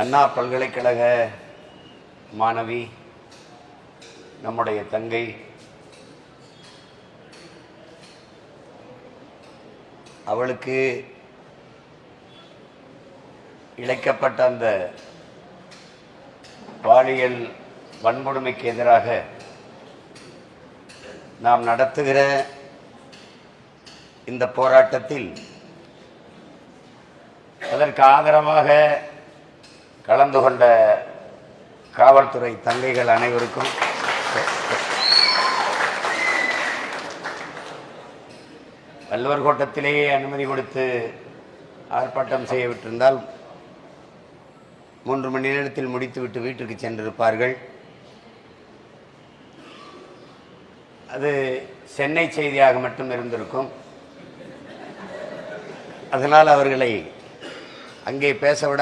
அண்ணா பல்கலைக்கழக மாணவி, நம்முடைய தங்கை, அவளுக்கு இழைக்கப்பட்ட அந்த பாலியல் வன்கொடுமைக்கு எதிராக நாம் நடத்துகிற இந்த போராட்டத்தில் அதற்கு ஆதரவாக கலந்து கொண்ட காவல்துறை தங்கைகள் அனைவருக்கும் வள்ளுவர் கோட்டத்திலேயே அனுமதி கொடுத்து ஆர்ப்பாட்டம் செய்ய விட்டிருந்தால் 3 மணி நேரத்தில் முடித்துவிட்டு வீட்டுக்கு சென்றிருப்பார்கள். அது சென்னை செய்தியாக மட்டும் இருந்திருக்கும். அதனால் அவர்களை அங்கே பேச விட